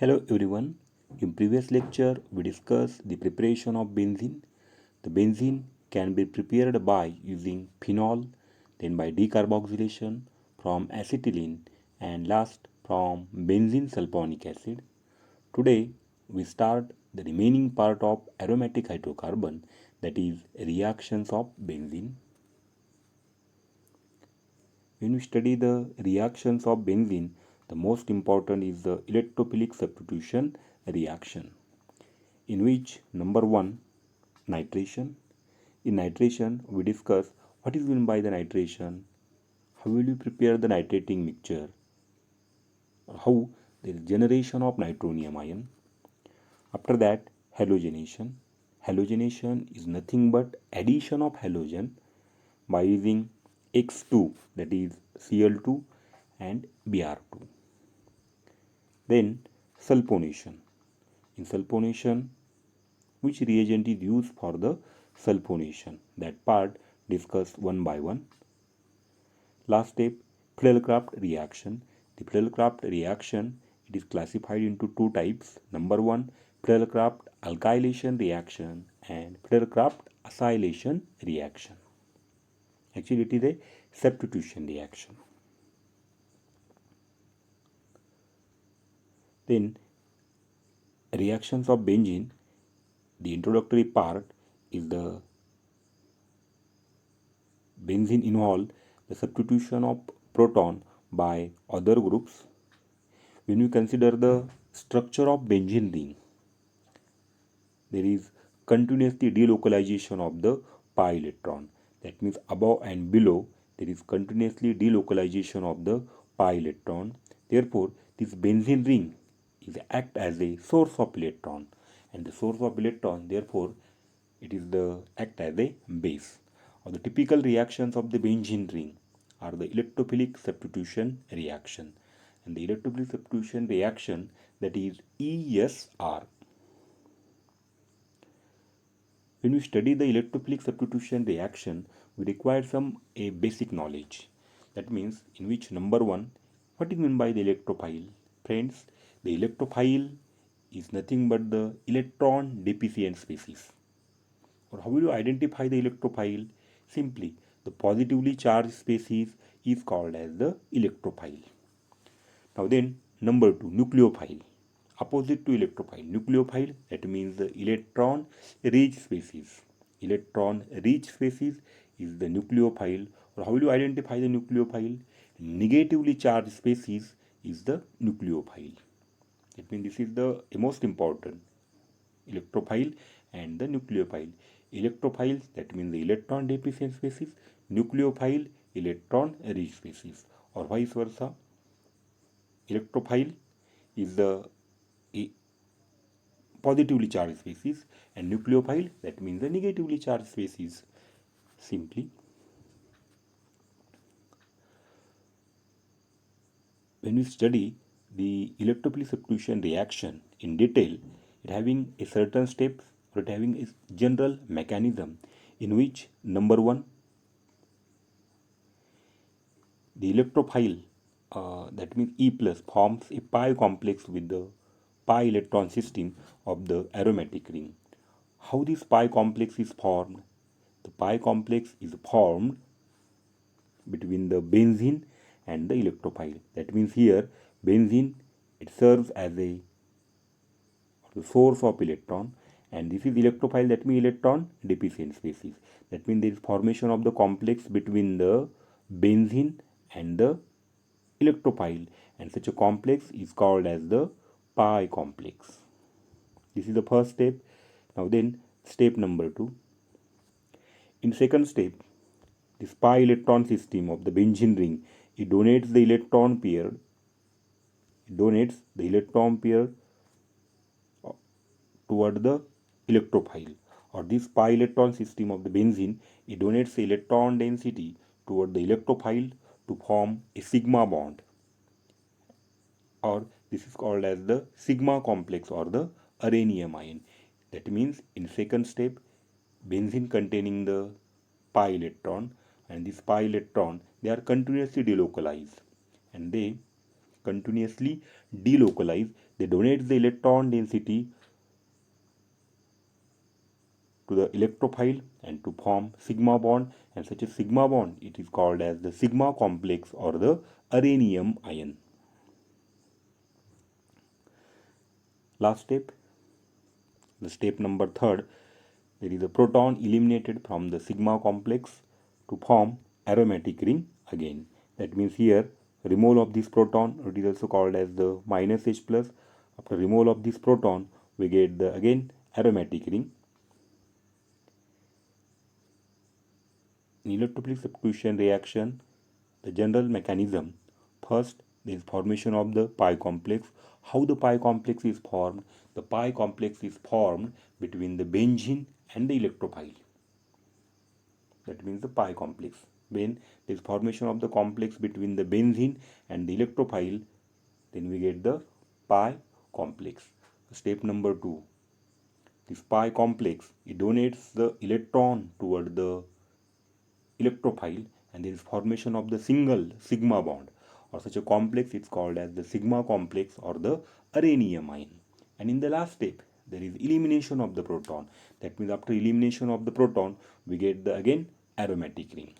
Hello everyone. In previous lecture we discussed the preparation of benzene. The benzene can be prepared by using phenol, then by decarboxylation from acetylene and last from benzene sulfonic acid. Today we start the remaining part of aromatic hydrocarbon, that is reactions of benzene. When we study the reactions of benzene, the most important is the electrophilic substitution reaction, in which number one, nitration. In nitration, we discuss what is meant by the nitration, how will you prepare the nitrating mixture, how there is generation of nitronium ion. After that, halogenation. Halogenation is nothing but addition of halogen by using X2, that is Cl2 and Br2. Then sulfonation. In sulfonation, which reagent is used for the sulfonation? That part discussed one by one. Last step, Flelcraft reaction. The Flelcraft reaction, it is classified into two types. Number one, Flelcraft alkylation reaction and Flelcraft acylation reaction. Actually, it is a substitution reaction. Then reactions of benzene, the introductory part is the benzene involve the substitution of proton by other groups. When we consider the structure of benzene ring, there is continuously delocalization of the pi electron. That means above and below there is continuously delocalization of the pi electron. Therefore, this benzene ring is act as a source of electron, and the source of electron, therefore, it is the act as a base. Or the typical reactions of the benzene ring are the electrophilic substitution reaction, and the electrophilic substitution reaction, that is ESR. When we study the electrophilic substitution reaction, we require some a basic knowledge. That means in which number one, what is meant by the electrophile? Friends, the electrophile is nothing but the electron deficient species. Or how will you identify the electrophile? Simply, the positively charged species is called as the electrophile. Now then, number two, nucleophile. Opposite to electrophile, nucleophile, that means the electron rich species. Electron rich species is the nucleophile. Or how will you identify the nucleophile? Negatively charged species is the nucleophile. That means this is the most important, electrophile and the nucleophile. Electrophile, that means the electron deficient species. Nucleophile, electron rich species, or vice versa. Electrophile is the positively charged species, and nucleophile, that means the negatively charged species. Simply, when we study the electrophilic substitution reaction in detail, it having a certain steps, or it having a general mechanism, in which number one, the electrophile, that means E plus, forms a pi complex with the pi electron system of the aromatic ring. How this pi complex is formed? The pi complex is formed between the benzene and the electrophile. That means here benzene, it serves as a source of electron, and this is electrophile, that means electron deficient species. That means there is formation of the complex between the benzene and the electrophile, and such a complex is called as the pi complex. This is the first step. Now then, step number two. In second step, this pi electron system of the benzene ring, it donates the electron pair. It donates the electron pair toward the electrophile, or this pi electron system of the benzene, it donates the electron density toward the electrophile to form a sigma bond, or this is called as the sigma complex or the arrhenium ion. That means in second step, benzene containing the pi electron, and this pi electron, they are continuously delocalized, and they continuously delocalize. They donate the electron density to the electrophile and to form sigma bond, and such a sigma bond it is called as the sigma complex or the uranium ion. Last step, the step number third, there is a proton eliminated from the sigma complex to form aromatic ring again. That means here removal of this proton, it is also called as the minus H plus. After removal of this proton we get the again aromatic ring. In electrophilic substitution reaction, the general mechanism, first there is formation of the pi complex. How the pi complex is formed? The pi complex is formed between the benzene and the electrophile. That means the pi complex. When there is formation of the complex between the benzene and the electrophile, then we get the pi complex. Step number 2, this pi complex, it donates the electron toward the electrophile, and there is formation of the single sigma bond, or such a complex is called as the sigma complex or the uranium ion. And in the last step there is elimination of the proton. That means after elimination of the proton we get the again aromatic ring.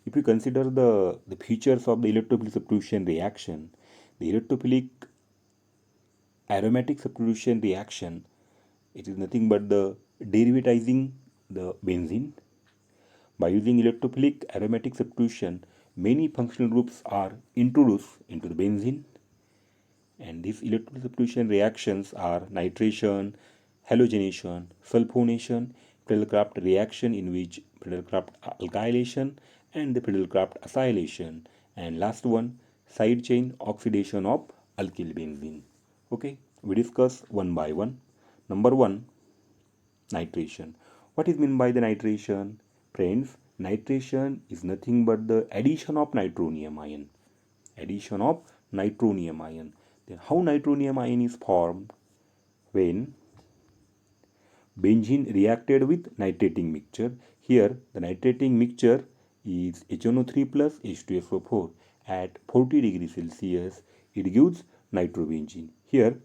If you consider the features of the electrophilic substitution reaction, the electrophilic aromatic substitution reaction, it is nothing but the derivatizing the benzene. By using electrophilic aromatic substitution, many functional groups are introduced into the benzene, and these electrophilic substitution reactions are nitration, halogenation, sulfonation, Friedel-Crafts reaction in which Friedel-Crafts alkylation and the Friedel-Crafts acylation, and last one side chain oxidation of alkyl benzene. Okay, we discuss one by one. Number 1, nitration. What is meant by the nitration? Friends, nitration is nothing but the addition of nitronium ion. Addition of nitronium ion. Then how nitronium ion is formed? When benzene reacted with nitrating mixture. Here the nitrating mixture is HNO3 plus H2SO4. At 40 degrees Celsius it gives nitrobenzene. Here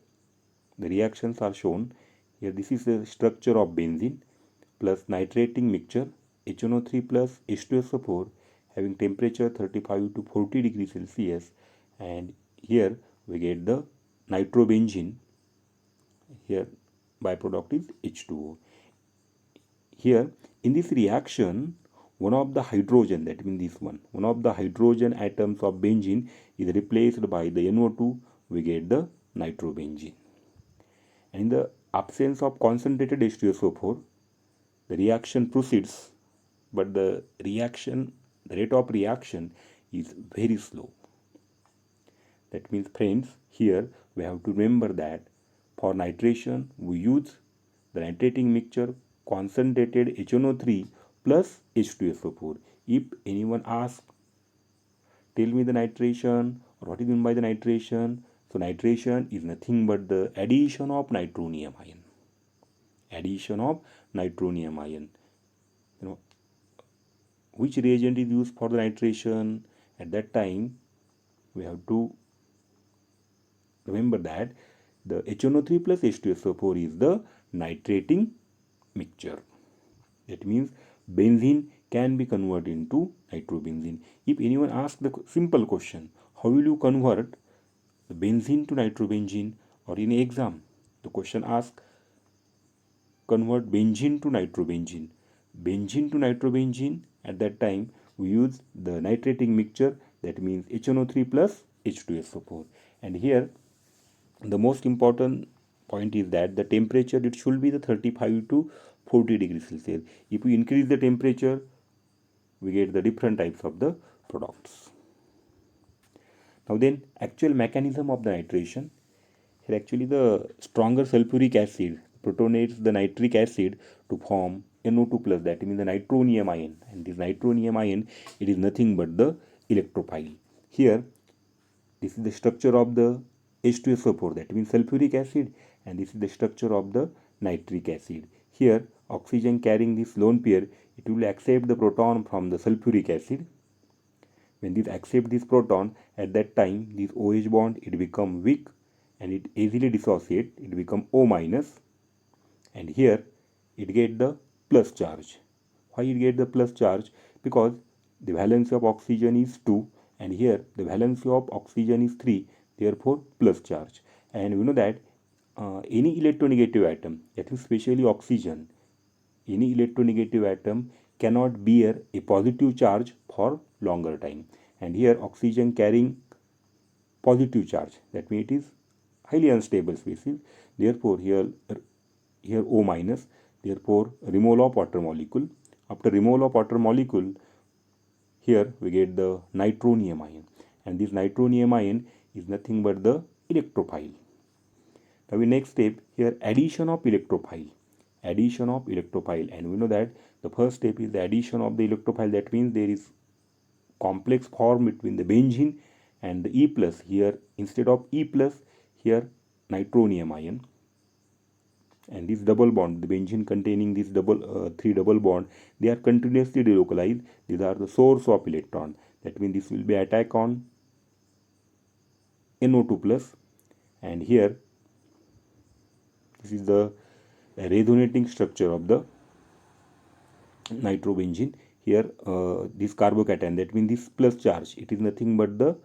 the reactions are shown. Here this is the structure of benzene plus nitrating mixture HNO3 plus H2SO4 having temperature 35 to 40 degrees Celsius, and here we get the nitrobenzene. Here byproduct is H2O. Here in this reaction one of the hydrogen, that means this one of the hydrogen atoms of benzene is replaced by the NO2, we get the nitrobenzene. And in the absence of concentrated H2SO4, the reaction proceeds, but the rate of reaction is very slow. That means friends, here we have to remember that for nitration we use the nitrating mixture concentrated HNO3 plus H2SO4. If anyone asks, tell me the nitration or what is meant by the nitration, so nitration is nothing but the addition of nitronium ion. Addition of nitronium ion. Which reagent is used for the nitration? At that time we have to remember that the HNO3 plus H2SO4 is the nitrating mixture. That means benzene can be converted into nitrobenzene. If anyone asks the simple question, how will you convert the benzene to nitrobenzene, or in exam the question asks convert benzene to nitrobenzene. Benzene to nitrobenzene, at that time we use the nitrating mixture, that means HNO3 plus H2SO4. And here the most important point is that the temperature, it should be the 35 to 40 degrees Celsius. If we increase the temperature we get the different types of the products. Now then, actual mechanism of the nitration. Here actually the stronger sulfuric acid protonates the nitric acid to form NO2 plus, that means the nitronium ion, and this nitronium ion, it is nothing but the electrophile. Here this is the structure of the H2SO4, that means sulfuric acid, and this is the structure of the nitric acid. Here oxygen carrying this lone pair, it will accept the proton from the sulfuric acid, When this accept this proton, at that time this OH bond it become weak and it easily dissociate, it become O minus, and here it get the plus charge. Why it get the plus charge? Because the valency of oxygen is 2 and here the valency of oxygen is 3, therefore plus charge. And we know that any electronegative atom, that is especially oxygen, any electronegative atom cannot bear a positive charge for longer time, and here oxygen carrying positive charge, that means it is highly unstable species, therefore here O minus, therefore removal of water molecule. After removal of water molecule, here we get the nitronium ion, and this nitronium ion is nothing but the electrophile. Now the next step here, addition of electrophile. Addition of electrophile, and we know that the first step is the addition of the electrophile. That means there is complex formed between the benzene and the E plus. Here instead of E plus, here nitronium ion, and this double bond, the benzene containing this three double bond, they are continuously delocalized. These are the source of electron. That means this will be attack on NO2 plus, and here this is the resonating structure of the nitrobenzene. Here this carbocation, that means this plus charge, it is nothing but the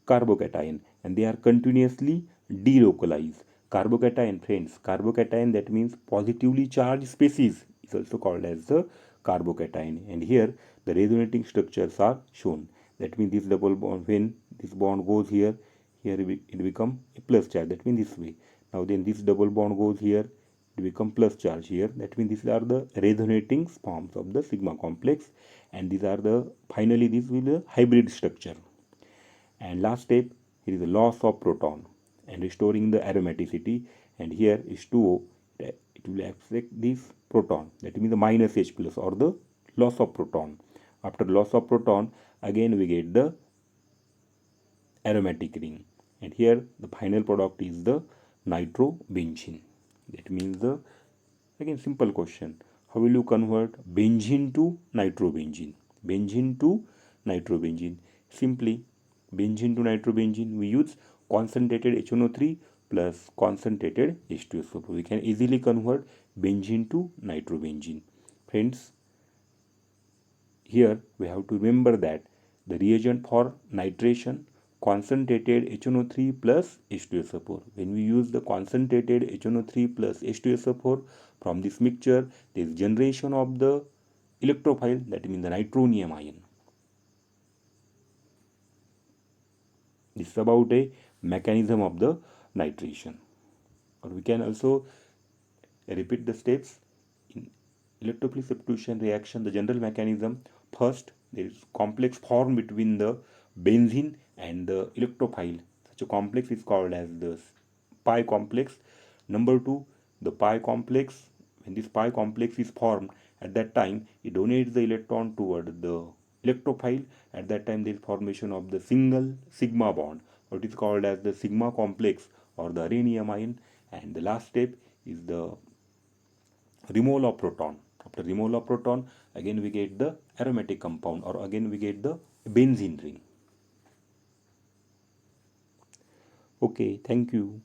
carbocation, and they are continuously delocalized. Carbocation, friends, carbocation, that means positively charged species, is also called as the carbocation, and here the resonating structures are shown. That means this double bond, when this bond goes here, it become a plus charge, that means this way. Now then this double bond goes here, it become plus charge here, that means these are the resonating forms of the sigma complex, and these are the finally this will be a hybrid structure. And last step, here is the loss of proton and restoring the aromaticity, and here is 2O, it will accept this proton, that means the minus H plus, or the loss of proton. After loss of proton, again we get the aromatic ring, and here the final product is the nitrobenzene. That means the, again simple question, how will you convert benzene to nitrobenzene? Benzene to nitrobenzene. Simply benzene to nitrobenzene, we use concentrated HNO3 plus concentrated H2SO4. We can easily convert benzene to nitrobenzene. Friends, here we have to remember that the reagent for nitration, concentrated HNO3 plus H2SO4. When we use the concentrated HNO3 plus H2SO4 from this mixture, there is generation of the electrophile, that means the nitronium ion. This is about a mechanism of the nitration. Or we can also repeat the steps in electrophilic substitution reaction. The general mechanism: first, there is complex formed between the benzene and the electrophile. Such a complex is called as the pi complex. Number two, the pi complex. When this pi complex is formed, at that time it donates the electron toward the electrophile. At that time there is formation of the single sigma bond, or it is called as the sigma complex or the rhenium ion. And the last step is the removal of proton. After removal of proton, again we get the aromatic compound, or again we get the benzene ring. Okay, thank you.